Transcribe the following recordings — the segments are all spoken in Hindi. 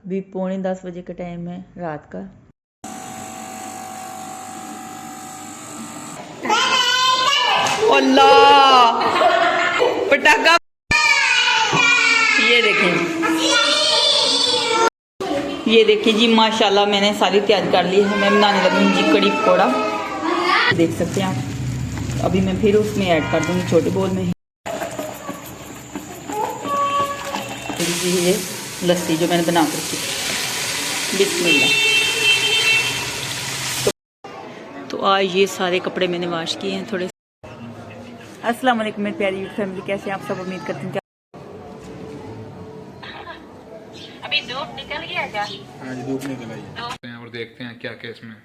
भी 9:45 बजे का टाइम है रात का। अल्लाह पटाखा, ये देखें जी माशाल्लाह मैंने सारी तैयारी कर ली है। मैं बनाने लगी हूँ जी कड़ी पकौड़ा, देख सकते हैं आप। अभी मैं फिर उसमें ऐड कर दूँगी छोटे बोल में ही जी ये लस्सी जो मैंने बना कर रखी। बिस्मिल्लाह। तो आज ये सारे कपड़े मैंने वॉश किए हैं थोड़े। अस्सलाम वालेकुम मेरी प्यारी फैमिली, कैसे आप सब? उम्मीद करती हूँ अभी धूप निकल गया क्या? हाँ जी धूप निकल आई है। और देखते हैं क्या क्या इसमें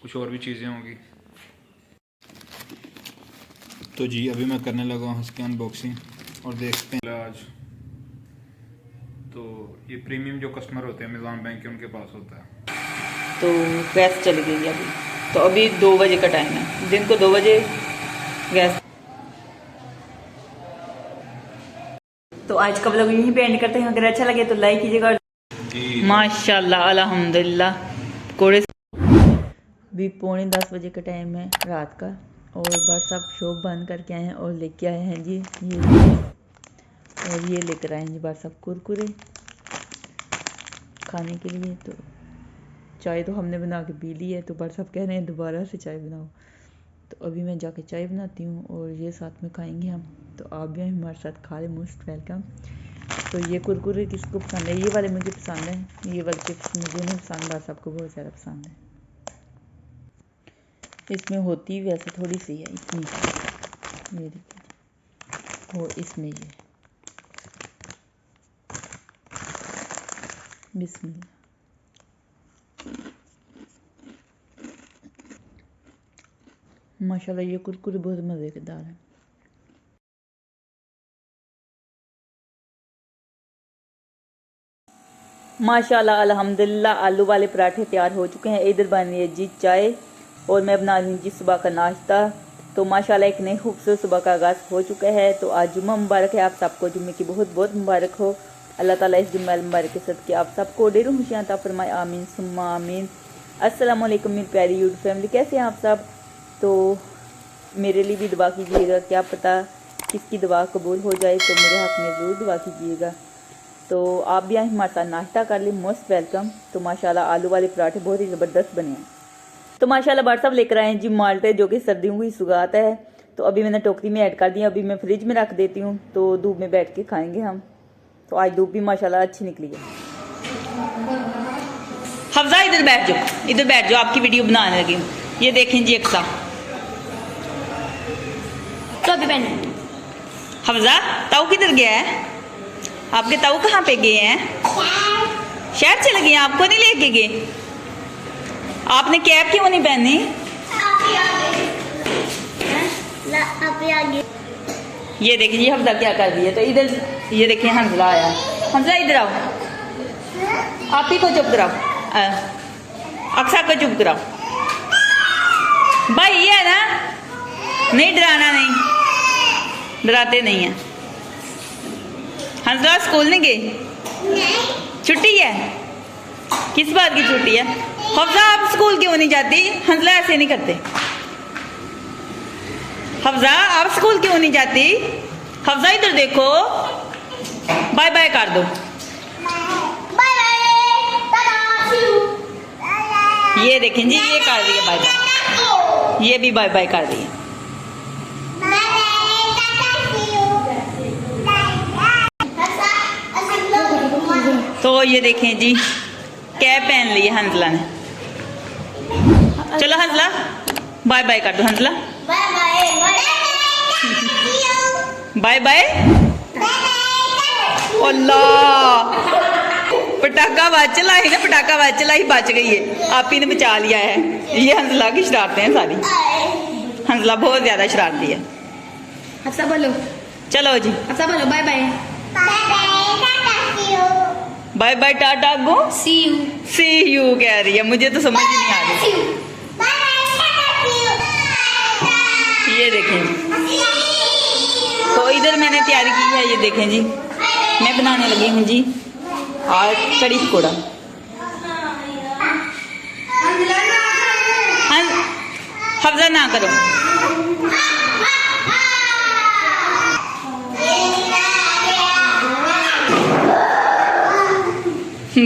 कुछ और भी चीज़ें होंगी। तो जी अभी मैं करने लगा हूँ इसकी अनबॉक्सिंग और देखते हैं। आज तो ये प्रीमियम जो कस्टमर होते हैं अमेज़ॉन बैंक के उनके पास होता है। तो गैस चली गई अभी। तो अभी 2 बजे का टाइम है, दिन को 2 बजे गैस। तो आज का व्लॉग यहीं पे एंड करते हैं। अगर अच्छा लगे तो लाइक कीजिएगा। माशाल्लाह अल्हम्दुलिल्लाह पकौड़े भी 9:45 बजे का टाइम है रात का। और बट साहब शॉप बंद करके आए हैं और लेके आए हैं जी ये, और ये लेकर आए हैं जी बट साहब कुरकुरे खाने के लिए। तो चाय तो हमने बना के पी ली है, तो बट साहब कह रहे हैं दोबारा से चाय बनाओ। तो अभी मैं जाके चाय बनाती हूँ और ये साथ में खाएंगे हम। तो आप भी हमारे साथ खा लें, मोस्ट वेलकम। तो ये कुरकुरे किसको पसंद है? ये वाले मुझे पसंद है, ये वाले चिप्स मुझे नहीं पसंद, बस सबको बहुत ज़्यादा पसंद है। इसमें होती वैसे थोड़ी सी है, इतनी ये देखिए। और इसमें ये बिस्मिल्लाह। माशाल्लाह ये कुरकुरे बहुत मज़ेदार है। माशाल्लाह अल्हम्दुलिल्लाह आलू वाले पराठे तैयार हो चुके हैं। इधर बन रही है जी चाय और मैं बना रही हूँ जी सुबह का नाश्ता। तो माशाल्लाह एक नई खूबसूरत सुबह का आगाज़ हो चुका है। तो आज जुम्मा मुबारक है, आप सबको जुम्मे की बहुत बहुत मुबारक हो। अल्लाह ताला इस जुम्मे मुबारक के सदके आप सबको ढेरों खुशियाँ अता फरमाए, आमीन सुम्मा आमीन। अस्सलाम वालेकुम मेरी प्यारी यूट्यूब फैमिली, कैसे हैं आप सब? तो मेरे लिए भी दुआ कीजिएगा, क्या पता किसकी दुआ कबूल हो जाए, तो मेरे हक़ में ज़रूर दुआ कीजिएगा। तो आप भी यहाँ हमारे साथ नाश्ता कर लें, मोस्ट वेलकम। तो माशाल्लाह आलू वाले पराठे बहुत ही ज़बरदस्त बने हैं। तो माशाल्लाह बार साहब लेकर आए हैं जी माल्टे, जो कि सर्दियों की सुगात है। तो अभी मैंने टोकरी में ऐड कर दिया, अभी मैं फ्रिज में रख देती हूँ, तो धूप में बैठ के खाएंगे हम। तो आज धूप भी माशाल्लाह अच्छी निकली है। हफ्जा इधर बैठ जाओ, इधर बैठ जाओ, आपकी वीडियो बनाने लगी हूँ। ये देखें जी अक्सा। तो अभी बहन हफ्जा ताऊ किधर गया है? आपके ताऊ कहाँ पे गए हैं? शहर चले गए, आपको नहीं लेके गए? आपने कैप क्यों नहीं पहनी? ये देखिए ये हफ्जा क्या कर रही है। तो इधर ये देखिए हंसला आया। हंसला इधर आओ, आप ही को चुप कराओ, अक्सा को चुप कराओ। भाई ये है ना, नहीं डराना, नहीं डराते नहीं है। हंसला स्कूल नहीं गए? छुट्टी है? किस बात की छुट्टी है? हफ्जा आप स्कूल क्यों नहीं जाती? हंसला ऐसे नहीं करते। हफ्जा आप स्कूल क्यों नहीं जाती? हफ्जा इधर देखो, बाय बाय कर दो। ये देखें जी ये कर रही है बाय बाय, ये भी बाय बाय कर रही है। तो ये देखें जी कैप पहन ली है हंसला ने। चलो हंसला बाय बाय कर दो। हंसला बाय बाय। अल्लाह पटाखा आवाज चलाई ना, पटाखा आवाज चलाई बच गई है, आप ही ने बचा लिया है। ये हंसला की शरारतें हैं सारी। हंसला बहुत ज्यादा शरारती है। अच्छा बोलो, चलो जी अच्छा बोलो bye bye. Bye bye tata go see you. See you कह रही है, मुझे तो समझ नहीं आ रही। ये देखें तो इधर मैंने तैयारी की है, ये देखें जी मैं बनाने लगी हूँ जी आज कड़ी पकौड़ा। हाँ हफ्जा ना करो।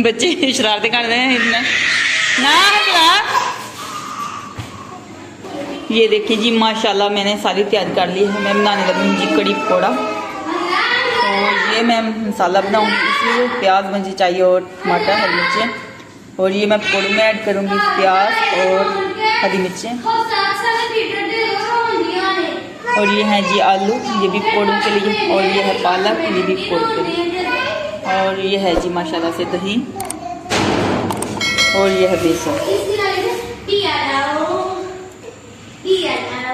बच्चे शरारतें कर रहे हैं इतना ना हफ्जा। ये देखिए जी माशाल्लाह मैंने सारी तैयारी कर ली है। मैं बनाने लगी हूँ जी कड़ी पकौड़ा। तो ये मैं मसाला बनाऊँगी, इसलिए प्याज मुझे चाहिए और टमाटर, हरी मिर्चें। और ये मैं पकौड़े में ऐड करूँगी प्याज और हरी मिर्चें। और ये है जी आलू, ये भी पकौड़ों के लिए। और ये है पालक, ये भी पकौड़ों के लिए। और ये है जी माशाल्लाह से दही। और ये है बेसन।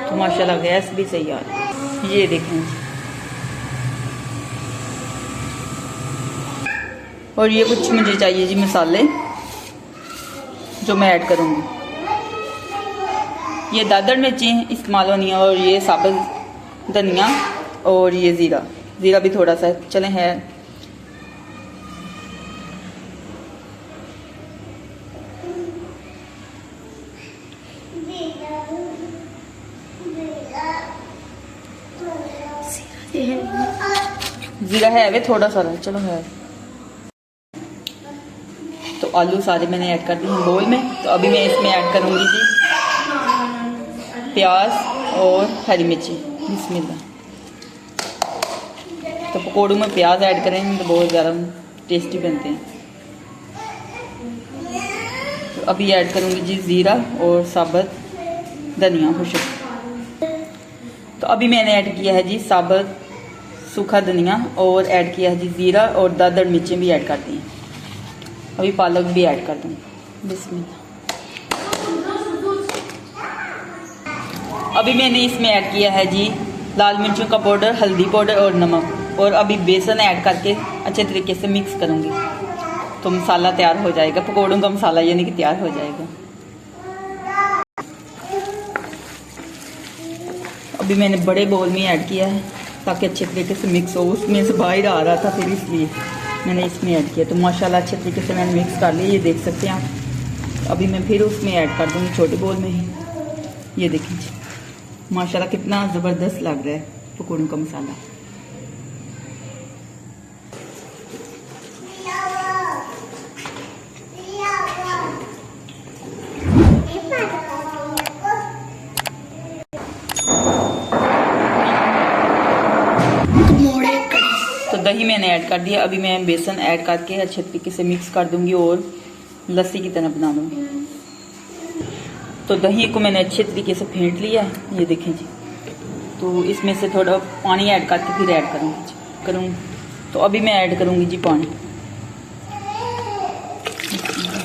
तो माशाल्लाह गैस भी सही आ रही है। ये देखें। और ये कुछ मुझे चाहिए जी मसाले जो मैं ऐड करूँगी। ये दादर मिर्चें इस्तेमाल होनी है। और ये साबुत धनिया और ये ज़ीरा भी थोड़ा सा चले है। ज़ीरा है वे थोड़ा सा, चलो है। तो आलू सारे मैंने ऐड कर दिए हैं बोल में। तो अभी मैं इसमें ऐड करूँगी जी प्याज और हरी मिर्ची। बिस्मिल्लाह। तो पकौड़ों में प्याज ऐड करेंगे तो बहुत ज़्यादा टेस्टी बनते हैं। तो अभी ऐड करूँगी जी ज़ीरा और साबुत धनिया खुशबू। तो अभी मैंने ऐड किया है जी साबुत सूखा धनिया और ऐड किया है जी ज़ीरा और दादर मिर्चें भी ऐड कर दी हैं। अभी पालक भी ऐड कर दूँगी। बिस्मिल्लाह। अभी मैंने इसमें ऐड किया है जी लाल मिर्चों का पाउडर, हल्दी पाउडर और नमक। और अभी बेसन ऐड करके अच्छे तरीके से मिक्स करूँगी तो मसाला तैयार हो जाएगा। पकौड़ों का मसाला यानी कि तैयार हो जाएगा। अभी मैंने बड़े बाउल में ऐड किया है ताकि अच्छे तरीके से मिक्स हो। उसमें से बाहर आ रहा था फिर इसलिए मैंने इसमें ऐड किया। तो माशाल्लाह अच्छे तरीके से मैंने मिक्स कर लिया, ये देख सकते हैं आप। अभी मैं फिर उसमें ऐड कर दूँगी छोटे बाउल में ही। ये देखिए माशाल्लाह कितना ज़बरदस्त लग रहा है पकौड़ों का मसाला। तो दही मैंने ऐड कर दिया। अभी मैं बेसन ऐड करके अच्छे तरीके से मिक्स कर दूंगी और लस्सी की तरह बना दूंगी। तो दही को मैंने अच्छे तरीके से फेंट लिया है, ये देखें जी। तो इसमें से थोड़ा पानी ऐड करके फिर ऐड करूँगी। तो अभी मैं ऐड करूँगी जी पानी।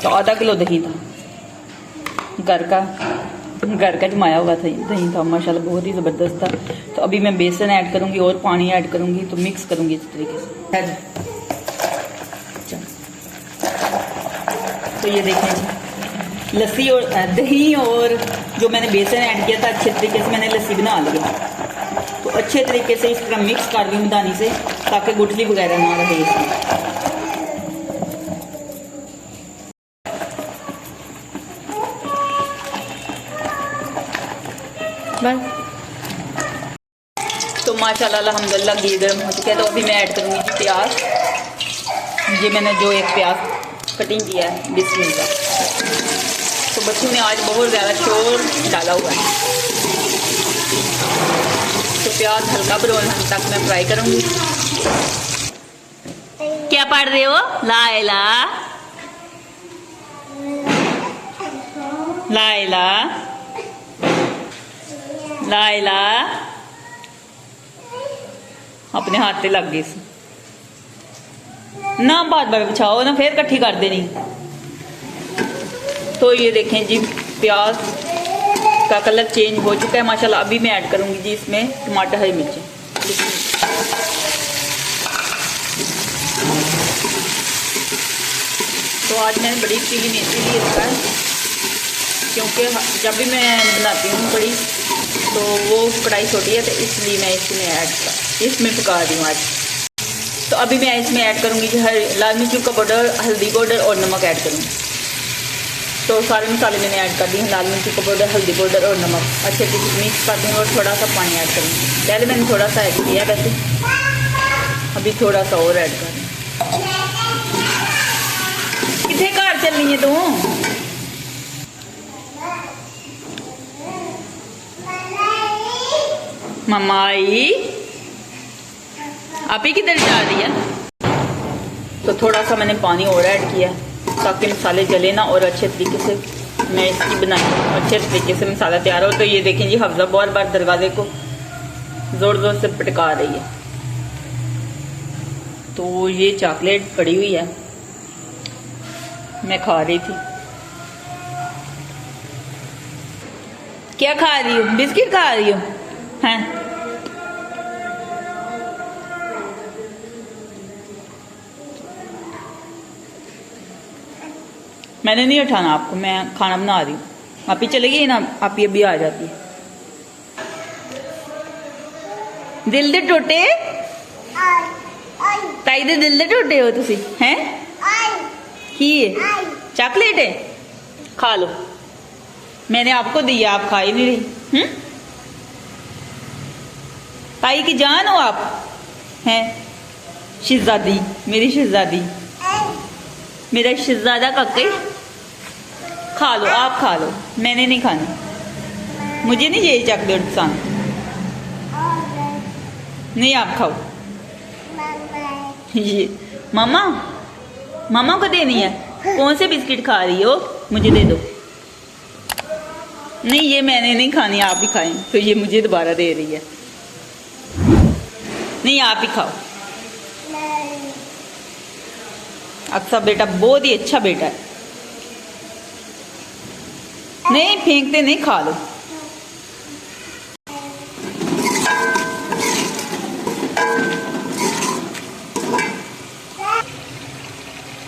तो आधा किलो दही था, घर का जमाया हुआ था दही था, माशाल्लाह बहुत ही ज़बरदस्त था। तो अभी मैं बेसन ऐड करूँगी और पानी ऐड करूँगी तो मिक्स करूँगी इस तरीके से। तो ये देखें जी लस्सी और दही और जो मैंने बेसन ऐड किया था अच्छे तरीके से मैंने लस्सी बना लिया। तो अच्छे तरीके से इस तरह मिक्स कर ली मदानी से ताकि गुठली वगैरह ना रहे इसमें। तो माशाल्लाह अल्हम्दुलिल्लाह घी गर्म हो चुका है। तो अभी मैं ऐड करूँगी प्याज। ये मैंने जो एक प्याज कटिंग किया है बिस्मिल्लाह। तो बच्चों ने आज बहुत ज़्यादा शोर डाला हुआ है। तो प्याज हल्का ब्राउन होने तक मैं फ्राई करूँगी। क्या पढ़ रहे हो? लाइला लाइला लाइला अपने हाथ पे लग गई ना, बार बार बिछाओ ना फिर इकट्ठी कर देनी। तो ये देखें जी प्याज का कलर चेंज हो चुका है माशाल्लाह। अभी मैं ऐड करूंगी जी इसमें टमाटर, हरी मिर्ची। तो आज मैंने बड़ी पीली मिर्ची ली इसका, क्योंकि जब भी मैं बनाती हूँ कड़ी तो वो कढ़ाई छोटी है तो इसलिए मैं इसमें पका रही हूँ आज। तो अभी मैं इसमें ऐड करूँगी कि लाल मिर्च का पाउडर, हल्दी पाउडर और नमक ऐड करूँगी। तो सारे मसाले मैंने ऐड कर दिए हैं, लाल मिर्च का पाउडर, हल्दी पाउडर और नमक। अच्छे से मिक्स कर दूँगी और थोड़ा सा पानी ऐड करूँगी। पहले मैंने थोड़ा सा ऐड किया वैसे, अभी थोड़ा सा और ऐड कर दूँ। कितने घर चलनी है तू? मम्मा आई, आप ही किधर जा रही है? तो थोड़ा सा मैंने पानी और ऐड किया ताकि मसाले जले ना और अच्छे तरीके से मैं इसकी बनाई अच्छे तरीके से मसाला तैयार हो। तो ये देखें जी, हफ्जा बार बार दरवाजे को जोर जोर से पटका रही है। तो ये चॉकलेट पड़ी हुई है, मैं खा रही थी। क्या खा रही हो? बिस्किट खा रही हो? हैं? मैंने नहीं उठाना आपको, मैं खाना बना रही हूँ। आप ही चले गई ना, आप ही अभी आ जाती है। दिल दे टोटे ताई दे दिल दे टोटे हो तुसी हैं? की चॉकलेट है, खा लो। मैंने आपको दिया, आप खा ही नहीं रही। ताई की जान हो आप हैं? शहजादी, मेरी शहजादी, मेरा शहजादा कक्के। खा लो, आप खा लो, मैंने नहीं खानी। मुझे नहीं ये चॉकलेट पसंद। नहीं, आप खाओ। ये मामा, मामा को देनी है। कौन से बिस्किट खा रही हो? मुझे दे दो। नहीं, ये मैंने नहीं खानी, आप ही खाएं। तो ये मुझे दोबारा दे रही है। नहीं, आप ही खाओ। अक्सा बेटा बहुत ही अच्छा बेटा है। नहीं फेंकते नहीं, खा लो।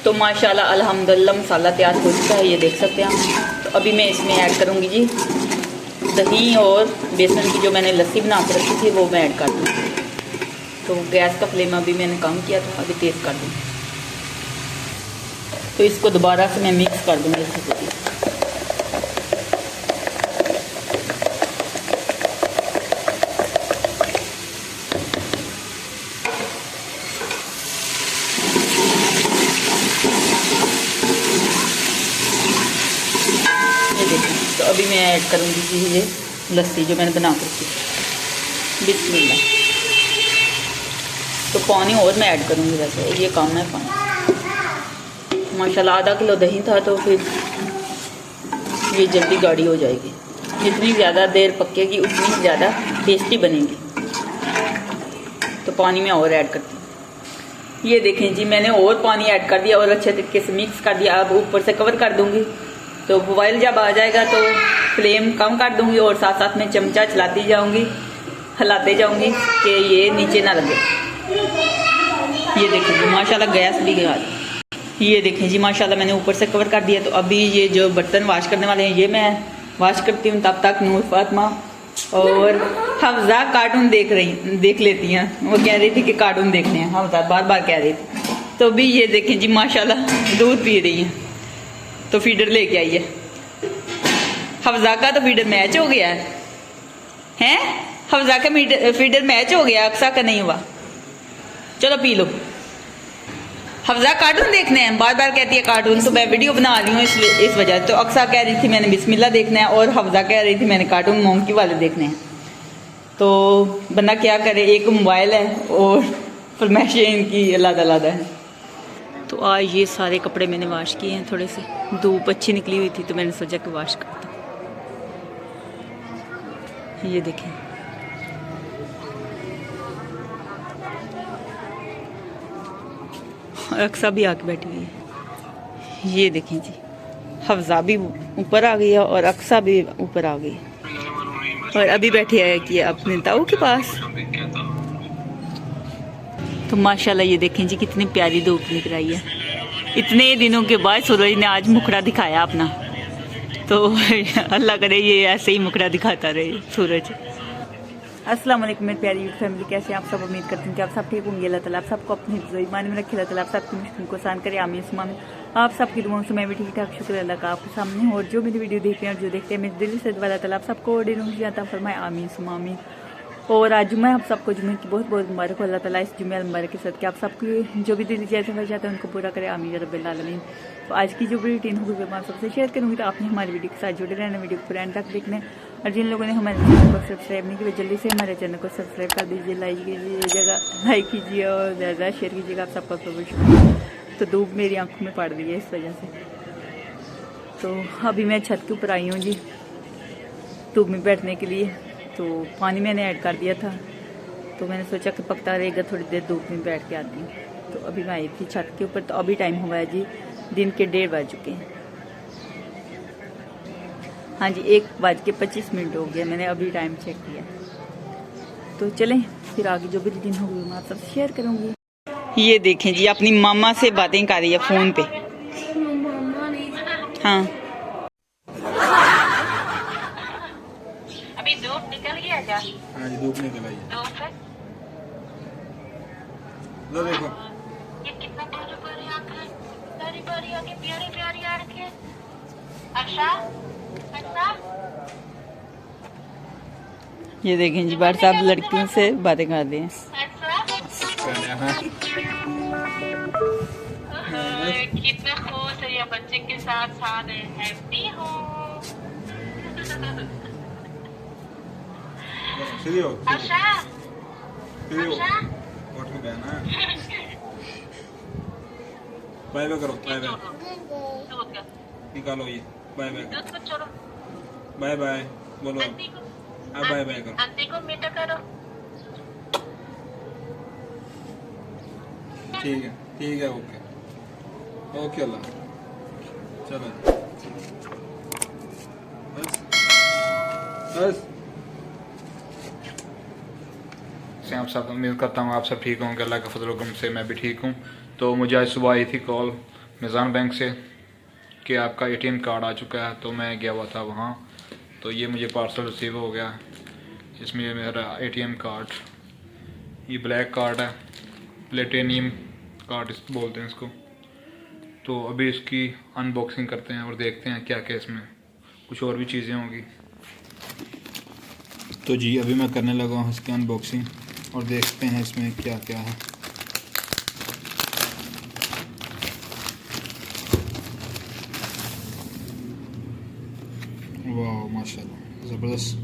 तो माशाल्लाह अल्हम्दुलिल्लाह मसाला तैयार हो चुका है, ये देख सकते हैं आप। तो अभी मैं इसमें ऐड करूँगी जी दही और बेसन की जो मैंने लस्सी बना के रखी थी वो मैं ऐड कर दूँगी। तो गैस का फ्लेम अभी मैंने कम किया था, अभी तेज़ कर दूँगी। तो इसको दोबारा से मैं मिक्स कर दूँगी अच्छे से। तो अभी मैं ऐड करूँगी जी ये लस्सी जो मैंने बना कर रखी। बिस्मिल्लाह। तो पानी और मैं ऐड करूँगी, वैसे ये कम है पानी। माशाल्लाह आधा किलो दही था तो फिर ये जल्दी गाढ़ी हो जाएगी। जितनी ज़्यादा देर पकेगी उतनी ज़्यादा टेस्टी बनेगी। तो पानी में और ऐड करती हूँ। ये देखें जी, मैंने और पानी ऐड कर दिया और अच्छे तरीके से मिक्स कर दिया। अब ऊपर से कवर कर दूँगी। तो बॉयल जब आ जाएगा तो फ्लेम कम कर दूँगी और साथ साथ में चमचा चलाती जाऊँगी, हिलाते जाऊँगी कि ये नीचे ना लगे। ये देखें जी माशाल्लाह गैस भी गया। ये देखें जी माशाल्लाह मैंने ऊपर से कवर कर दिया। तो अभी ये जो बर्तन वाश करने वाले हैं ये मैं वाश करती हूँ। तब तक नूर फातिमा और हफ्जा कार्टून देख लेती हैं। वो कह रही थी कि कार्टून देखने हैं, हफ्जा बार बार कह रही थी। तो अभी ये देखें जी माशाल्लाह दूध पी रही हैं। तो फीडर लेके आई है। हफ्जा का तो फीडर मैच हो गया है, हैं? हफ्जा का फीडर मैच हो गया, अक्सा का नहीं हुआ। चलो पी लो। हफ्जा कार्टून देखने हैं, बार बार कहती है कार्टून। तो मैं वीडियो बना रही हूँ इस वजह। तो अक्सा कह रही थी मैंने बिस्मिल्लाह देखना है और हफ्जा कह रही थी मैंने कार्टून मोंकी वाले देखने हैं। तो बंदा क्या करे, एक मोबाइल है और फरमाइशें इनकी अलग-अलग है। तो आज ये सारे कपड़े मैंने वाश किए हैं। थोड़े से धूप अच्छी निकली हुई थी तो मैंने सोचा कि वाश करता हूँ। ये देखें अक्सा भी आके बैठी हुई है। ये देखें जी हफ्जा भी ऊपर आ गई है और अक्सा भी ऊपर आ गई है और अभी बैठी है कि अपने ताऊ के पास। तो माशाल्लाह ये देखें जी कितनी प्यारी धूप निकल आई है। इतने दिनों के बाद सूरज ने आज मुखड़ा दिखाया अपना। तो अल्लाह करे ये ऐसे ही मुखड़ा दिखाता रहे सूरज। अस्सलाम वालेकुम मेरी प्यारी यूट्यूब फैमिली, कैसे हैं आप सब। उम्मीद करती हूँ कि आप सब ठीक होंगे। अल्लाह ताला आप सबको अपने ईमान में रखे, अल्लाह ताला आप सबकी मुश्किल को आसान करे, आमीन सुमा आमीन। आप सबकी दुआओं से मैं भी ठीक ठाक, शुक्र अल्लाह का आपके सामने। और जो मेरी वीडियो देख रहे हैं और जो देखते हैं मेरे दिल से दुआ, अल्लाह ताला आप सबको डेली आता फरमाए, आमीन सुमा आमीन। और आज जुम्मा है, आप सबको जुम्मे की बहुत बहुत मुबारक हो। अल्लाह ताला इस जुम्मे मुबारक के साथ कि आप सबकी जो भी दिल जैसे हो जाता है उनको पूरा करे, आमीन रब्बिल आलमीन। तो आज की जो भी रूटीन होगी वो मैं आप सबसे शेयर करूँगी, तो आपने हमारी वीडियो के साथ जुड़े रहना, वीडियो को पूरा एंड तक देखना है। और जिन लोगों ने हमारे चैनल को सब्सक्राइब नहीं किया जल्दी से हमारे चैनल को सब्सक्राइब कर दीजिए, लाइक कीजिए और ज़्यादा शेयर कीजिएगा। आप सबका बहुत शुक्रिया। तो धूप मेरी आंखों में पड़ रही है इस वजह से। तो अभी मैं छत के ऊपर आई हूँ जी धूप में बैठने के लिए। तो पानी मैंने ऐड कर दिया था, तो मैंने सोचा कि पकता रहेगा, थोड़ी देर धूप में बैठ के आती हूँ। तो अभी मैं आई थी छत के ऊपर। तो अभी टाइम हुआ है जी दिन के 1:30 बज चुके हैं। हाँ जी 1:25 हो गया, मैंने अभी टाइम चेक किया। तो चलें फिर आगे जो भी दिन होगी मैं आप सबसे शेयर करूँगी। ये देखें जी अपनी मामा से बातें कर रही है फ़ोन पे। हाँ अभी धूप निकल गया क्या? हाँ जी धूप निकल आई है। धूप है? लो देखो ये कितना प्यारी प्यारी आंखें हैं, प्यारी प्यारी आंखें, प्यारी प्यारी आंखें। अच्छा अच्छा ये देखें जी बाहर साहब लड़कियों से बातें कर रहे हैं। कितना खुश है ये बच्चे के साथ साथ हैप्पी हो। सीधी हो अच्छा सीधी हो उठ के बहना बाय बाय करो बाय बाय दूध का निकालो ये बाय बाय दूध को छोड़ो, बाय बाय बोलो आंटी को अब बाय बाय करो आंटी को मीठा करो। ठीक है ओके ओके अल्लाह चलो बस बस से आप सब उम्मीद करता हूँ आप सब ठीक होंगे। अल्लाह के फजल करम से मैं भी ठीक हूँ। तो मुझे आज सुबह आई थी कॉल मिज़ान बैंक से कि आपका एटीएम कार्ड आ चुका है। तो मैं गया हुआ था वहाँ, तो ये मुझे पार्सल रिसीव हो गया। इसमें ये मेरा एटीएम कार्ड, ये ब्लैक कार्ड है, प्लेटिनियम कार्ड बोलते हैं इसको। तो अभी इसकी अनबॉक्सिंग करते हैं और देखते हैं क्या क्या इसमें कुछ और भी चीज़ें होंगी। तो जी अभी मैं करने लगा हूँ इसकी अनबॉक्सिंग और देखते हैं इसमें क्या क्या है। वाह माशाल्लाह ज़बरदस्त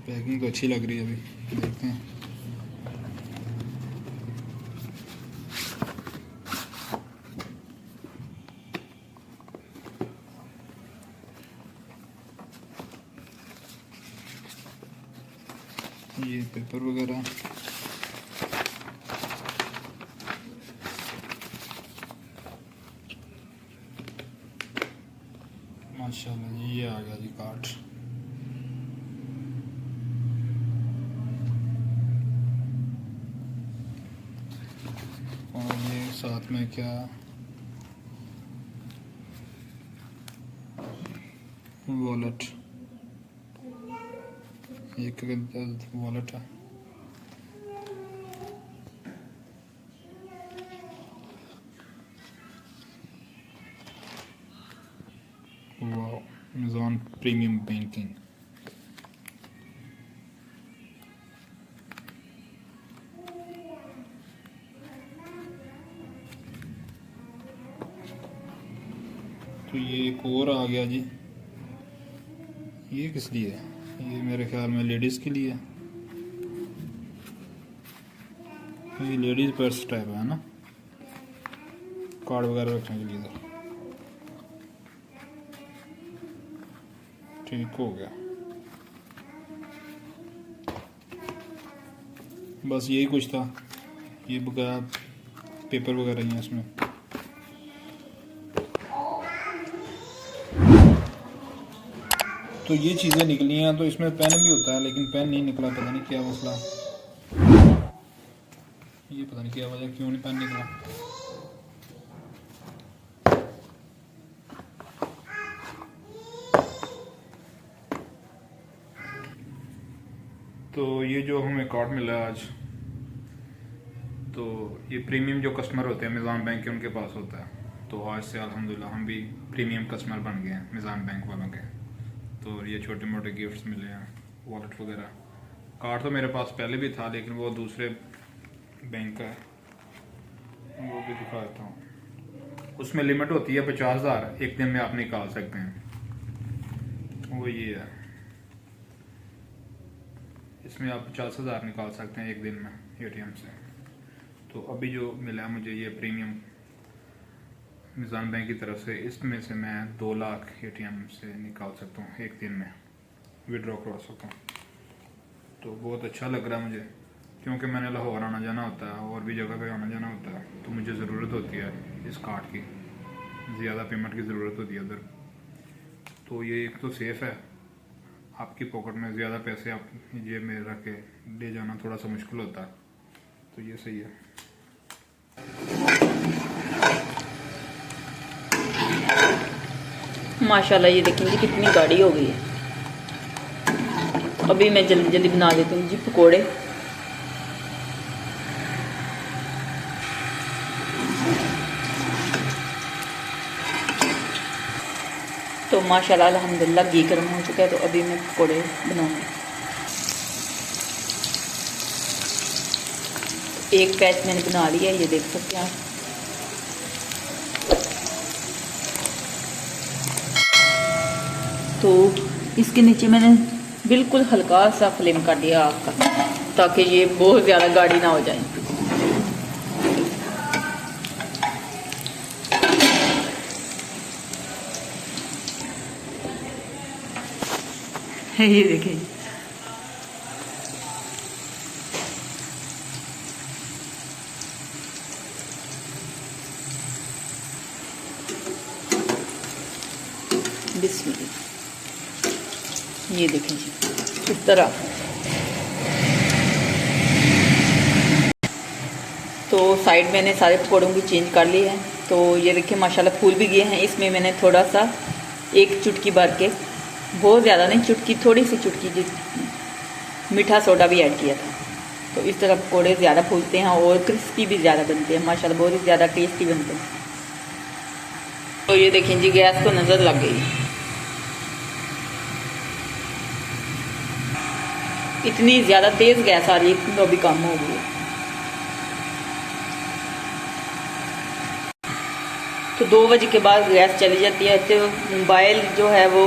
पैकिंग तो अच्छी लग रही है। अभी देखते हैं। ये पेपर वगैरह माशाल्लाह जी ये आ गया जी कार्ड। और ये साथ में क्या वॉलेट, एक वॉलेट है। वाह अमेज़ॉन प्रीमियम बैंकिंग। तो ये एक और आ गया जी। ये किस लिए है? ये मेरे ख्याल में लेडीज़ के लिए है। ये लेडीज़ पर्स टाइप है ना, कार्ड वगैरह रखने के लिए। ठीक हो गया, बस यही कुछ था। ये बगैर पेपर वगैरह ही है इसमें। तो ये चीज़ें निकली हैं। तो इसमें पेन भी होता है लेकिन पेन नहीं निकला, पता नहीं क्या मसला। ये पता नहीं क्या वजह, क्यों नहीं पेन निकला। तो ये जो हमें कार्ड मिला आज, तो ये प्रीमियम जो कस्टमर होते हैं मिज़ान बैंक के, उनके पास होता है। तो आज से अल्हम्दुलिल्लाह हम भी प्रीमियम कस्टमर बन गए हैं मिज़ान बैंक वालों के। तो ये छोटे मोटे गिफ्ट्स मिले हैं, वॉलेट वगैरह। कार्ड तो मेरे पास पहले भी था, लेकिन वो दूसरे बैंक का है, वो भी दिखा देता हूँ। उसमें लिमिट होती है 50,000, एक दिन में आप निकाल सकते हैं। वो ये है, इसमें आप 50,000 निकाल सकते हैं एक दिन में ATM से। तो अभी जो मिला मुझे ये प्रीमियम मिज़ान बैंक की तरफ से, इसमें से मैं 2 लाख ATM से निकाल सकता हूँ, एक दिन में विड्रॉ करवा सकता हूँ। तो बहुत अच्छा लग रहा है मुझे, क्योंकि मैंने लाहौर आना जाना होता है और भी जगह पे आना जाना होता है, तो मुझे ज़रूरत होती है इस कार्ड की, ज़्यादा पेमेंट की ज़रूरत होती है उधर। तो ये एक तो सेफ़ है, आपकी पॉकेट में ज़्यादा पैसे आप जेब में रख के ले जाना थोड़ा सा मुश्किल होता है, तो ये सही है। माशाल्लाह ये देखेंगे कितनी गाढ़ी हो गई है। अभी मैं जल्दी जल्दी बना लेती हूँ जी पकोड़े। तो माशाल्लाह अल्हम्दुलिल्लाह घी गर्म हो चुका है, तो अभी मैं पकोड़े बनाऊंगी। एक बैच मैंने बना लिया, ये देख सकते हैं आप। तो इसके नीचे मैंने बिल्कुल हल्का सा फ्लेम कर दिया आग का, ताकि ये बहुत ज़्यादा गाढ़ी ना हो जाए। ये देखिए, बिस्मिल्लाह, ये देखें जी इस तरह। तो साइड मैंने सारे पकौड़ों की चेंज कर ली है। तो ये देखिए माशाल्लाह फूल भी गए हैं। इसमें मैंने थोड़ा सा एक चुटकी भर के, बहुत ज़्यादा नहीं, चुटकी, थोड़ी सी चुटकी जी मीठा सोडा भी ऐड किया था। तो इस तरह पकौड़े ज़्यादा फूलते हैं और क्रिस्पी भी ज़्यादा बनते हैं, माशाल्लाह बहुत ही ज़्यादा टेस्टी बनते हैं। तो ये देखें जी गैस को नज़र लग गई, इतनी ज़्यादा तेज़ गैस आ रही है, तो अभी कम हो गई है। तो 2 बजे के बाद गैस चली जाती है। तो मोबाइल जो है वो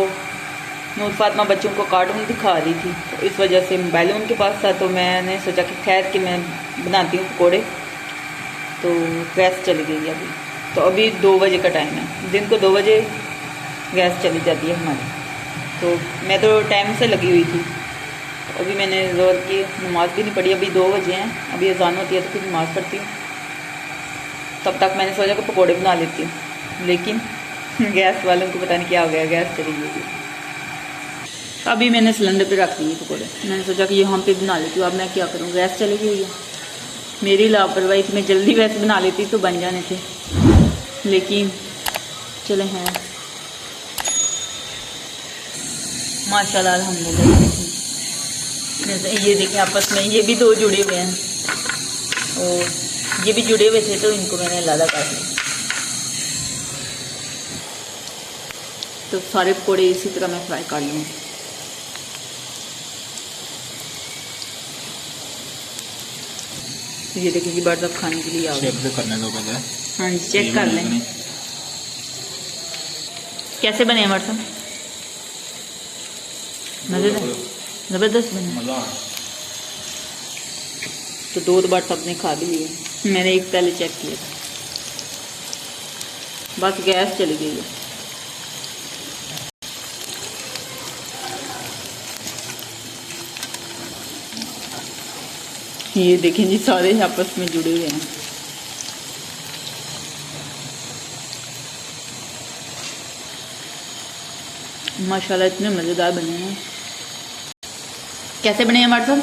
नूर फातिमा बच्चों को कार्टून दिखा रही थी, तो इस वजह से मोबाइल उनके पास था। तो मैंने सोचा कि खैर कि मैं बनाती हूँ पकौड़े। तो गैस चली गई अभी। तो अभी 2 बजे का टाइम है, दिन को 2 बजे गैस चली जाती है हमारी। तो मैं तो टाइम से लगी हुई थी। तो अभी मैंने ज़ोर की नमाज़ भी नहीं पढ़ी, अभी 2 बजे हैं, अभी अज़ान होती है तो फिर नमाज़ पढ़ती हूँ। तब तक मैंने सोचा कि पकौड़े बना लेती हूँ, लेकिन गैस वालों को पता नहीं क्या हो गया, गैस चली गई। अभी मैंने सिलेंडर पे रख दिए पकौड़े, मैंने सोचा कि यहाँ पे बना लेती हूँ। अब मैं क्या करूँ, गैस चली गई है। मेरी लापरवाही थी, मैं जल्दी वैसे बना लेती तो बन जाने थे, लेकिन चले हैं माशाल्लाह अल्हम्दुलिल्लाह। ये देखें आपस में ये भी 2 जुड़े हुए हैं और ये भी जुड़े हुए थे, तो इनको मैंने अलग कर दिया। तो सारे पकौड़े इसी तरह मैं फ्राई कर लूँगी। ये देखिए कि बर्ड अब खाने के लिए आ गए। चेक करने दो पहले। हाँ जी, चेक कर लें कैसे बने हमारे साथ। मज़ेदार, ज़बरदस्त बने। मज़ा। तो 2 बार सबने खा भी लिए, मैंने एक पहले चेक किया था। बस गैस चली गई है। ये देखें जी सारे आपस में जुड़े हुए हैं। माशाल्लाह इतने मज़ेदार बने हैं। कैसे बने हैं हमारे साथ?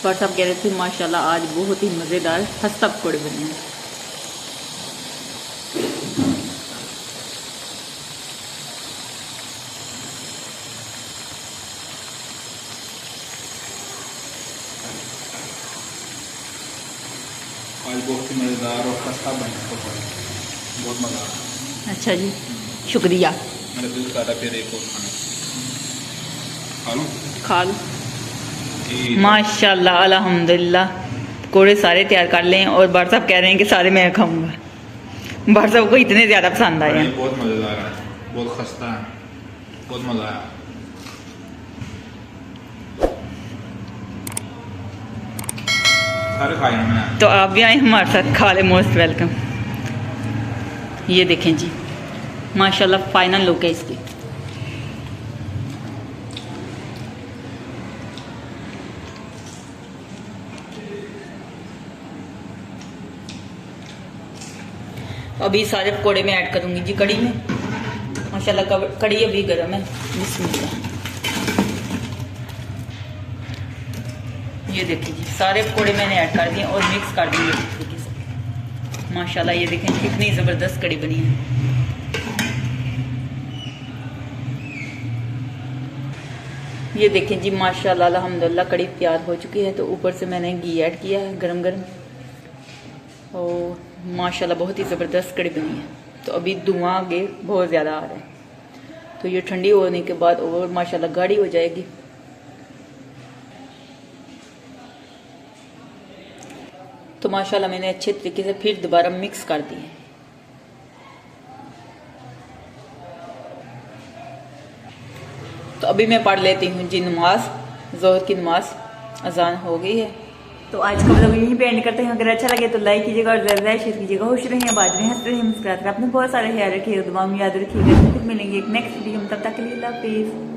पर सब कह रहे थे माशाल्लाह आज बहुत ही मज़ेदार खस्ता पकौड़े बने हैं। आज बहुत ही मज़ेदार और खस्ता बना पकौड़े, बहुत मज़ा आ रहा अच्छा जी, शुक्रिया। है। मेरा दिल कर रहा है फिर एक और खाने खा लूँ। खा लो। माशाल्लाह अल्हम्दुलिल्लाह, पकौड़े सारे तैयार कर लें और बार साहब कह रहे हैं कि सारे मैं खाऊंगा। बार साहब को इतने ज़्यादा पसंद आए हैं। बहुत मज़ेदार है, बहुत खस्ता है, बहुत मज़ा आया। सारे खाए हैं मैंने। तो आप भी आए हमारे साथ, खा ले, मोस्ट वेलकम। ये देखें जी, माशाल्लाह फाइनल लुक है इसकी। अभी सारे पकौड़े में ऐड करूंगी जी कड़ी में। माशाल्लाह कड़ी अभी गर्म है। बिस्मिल्लाह। ये देखिए जी, सारे पकौड़े मैंने ऐड कर दिए और मिक्स कर दिए इस तरीके से। माशाल्लाह ये देखें कितनी ज़बरदस्त कड़ी बनी है। ये देखें जी, माशाल्लाह अल्हम्दुलिल्लाह कड़ी तैयार हो चुकी है। तो ऊपर से मैंने घी ऐड किया है गरम गरम, और माशाल्लाह बहुत ही ज़बरदस्त कड़ी बनी है। तो अभी धुआं आगे बहुत ज़्यादा आ रहा है, तो ये ठंडी होने के बाद और माशाल्लाह गाढ़ी हो जाएगी। तो माशाल्लाह मैंने अच्छे तरीके से फिर दोबारा मिक्स कर दी है। तो अभी मैं पढ़ लेती हूँ जी नमाज, ज़ोहर की नमाज, अजान हो गई है। तो आज का व्लॉग यहीं पे एंड करते हैं। अगर अच्छा लगे तो लाइक कीजिएगा और ज़्यादा शेयर कीजिएगा। खुश रहें, आबाद रहें, हंसते रहें, मुस्कुराते रहें। आपने बहुत सारे ख्याल रखिएगा, दुआ में याद रखिएगा। फिर मिलेंगे एक नेक्स्ट वीडियो में, तब तक के लिए अल्लाह हाफिज़।